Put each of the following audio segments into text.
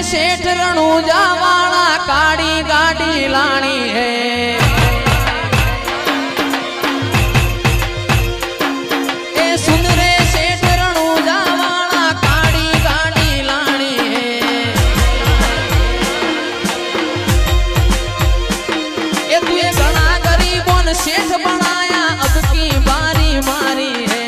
सेठ रणूजा वाला काड़ी गाड़ी लानी है। ए सुन रे सेठ रणूजा वाला काड़ी गाड़ी लानी है। ए तू ये घना गरीबों ने सेठ बनाया अब की बारी मारी है।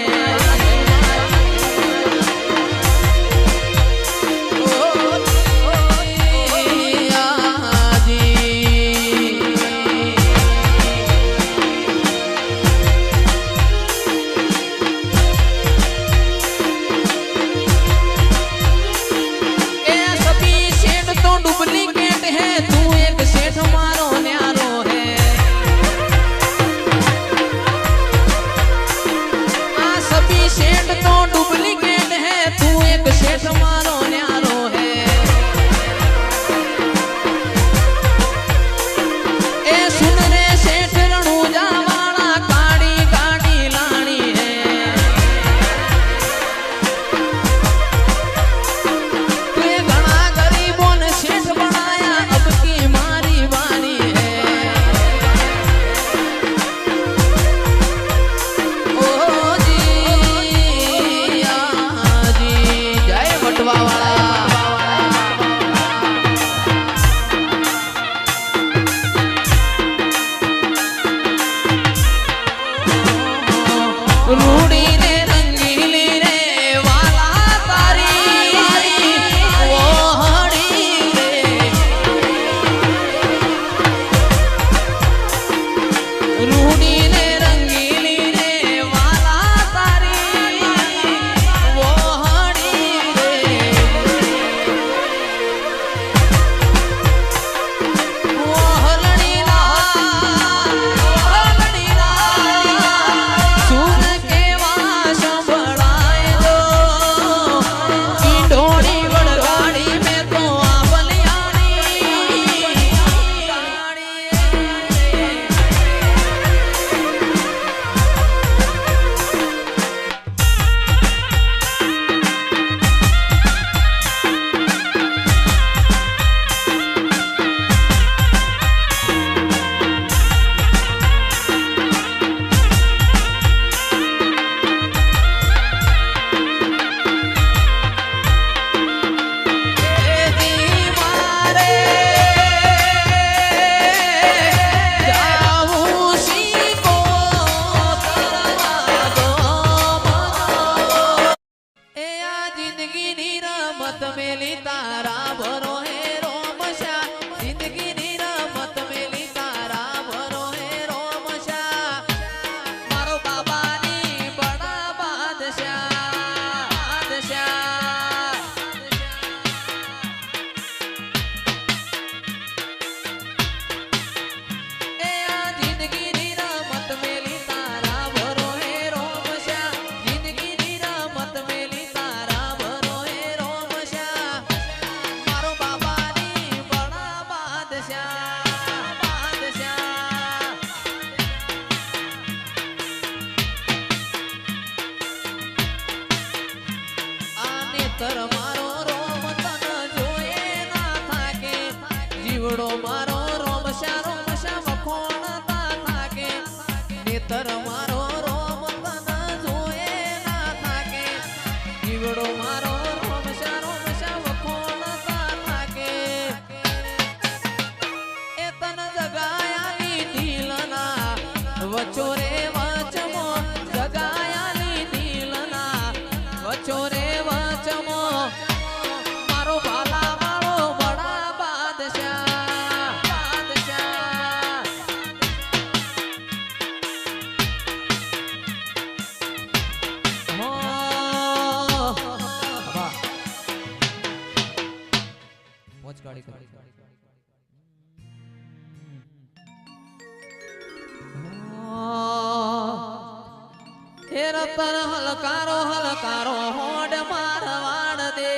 रतन हलकारो हलकारो होड़ मारवाड़ दे।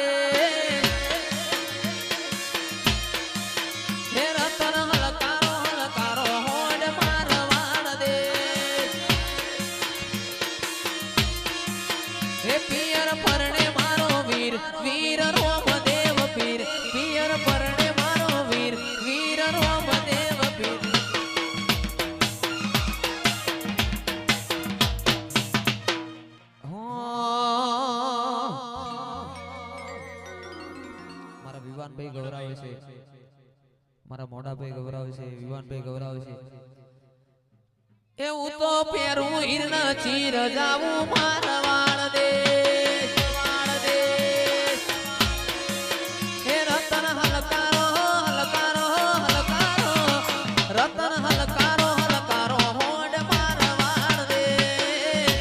हे रतन हलकारो हलकारो होड़ मारवाड़ दे। हे पियर फरने मारो वीर वीर रोम देव पीर। મારા વિવાનભાઈ ગૌરાવે છે, મારા મોડાભાઈ ગૌરાવે છે, વિવાનભાઈ ગૌરાવે છે. એવું તો પેરું હિરણ ચીર જાવું મારવાડ દેશ, વાળ દેશ. હે રતન હલકારો હલકારો હલકારો, રતન હલકારો હલકારો હોડ મારવાડ દેશ.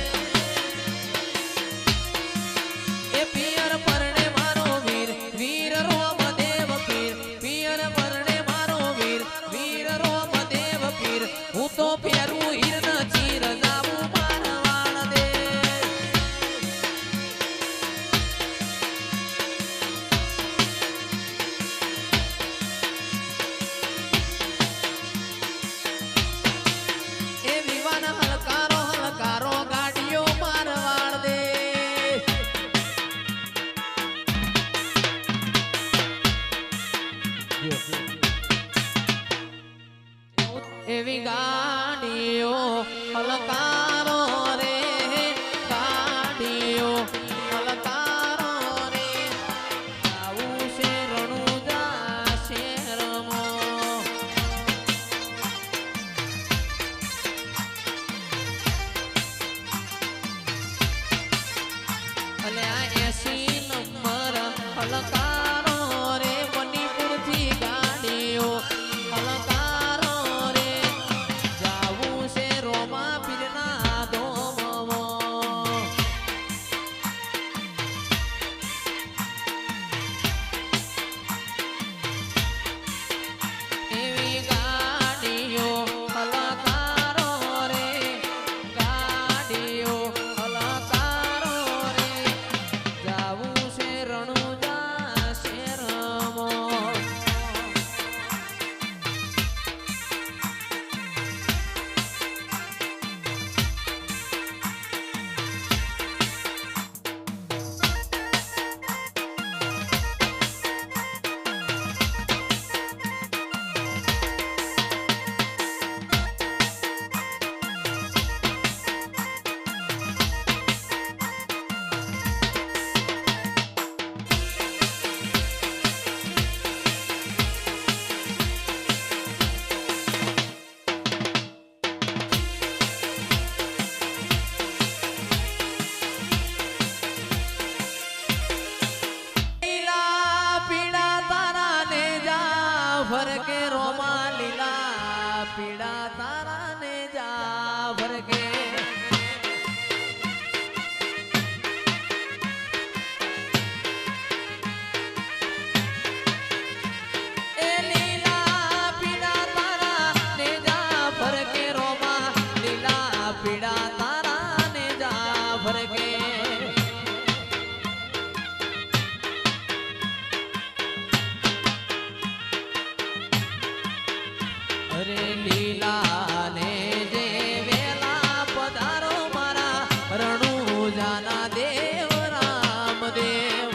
એ પિયર પરણે મારો વીર વીર રોમદેવ પીર, પિયર પરણે મારો વીર વીર રોમદેવ પીર. હું તો પેરું એવી ગાડીઓ હલકારો રે, ગાડીઓ હલકારો રે. આવું છે રણુજા શેરમો. અલે આ 80 નંબર હલકારો રે, મણિપુરથી ગાડીઓ હલકારો. ભરકે રોમા લીલા પીડા તારા ને જા ભરકે. એ લીલા પીડા તારા ને જા ભરકે, રોમા લીલા પીડા તારા ને જા ભરકે. અરે લીલા ને જે વેલા પધારો મારા રણુજાના દેવ રામદેવ.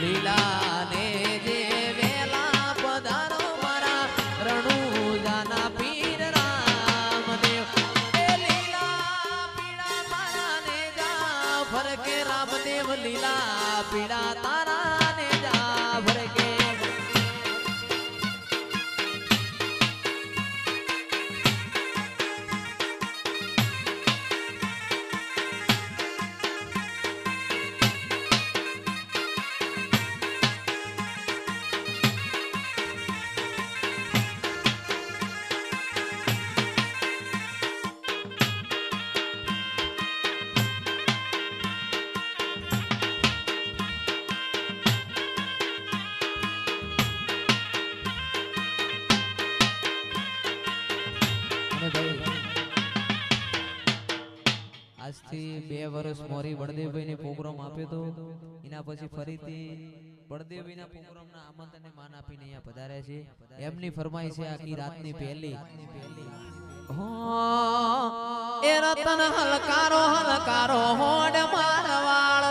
લીલા ને જે વેલા પધારો મારા રણુજાના પીર રામદેવ. એ લીલા પીડા તારા ને જા ભરકે, રામદેવ લીલા પીડા તારા ને જા ભરકે. આજથી 2 વર્ષ મોરી બળદેવભાઈ ને પ્રોગ્રામ આપ્યો તો, એના પછી ફરીથી બળદેવભાઈના પ્રોગ્રામના આમંત્રણને માન આપીને અહીંયા પધાર્યા છે. એમની ફરમાઈશ છે આખી રાતની પહેલી. એ રતન હલકારો હલકારો હોડ મારવાળ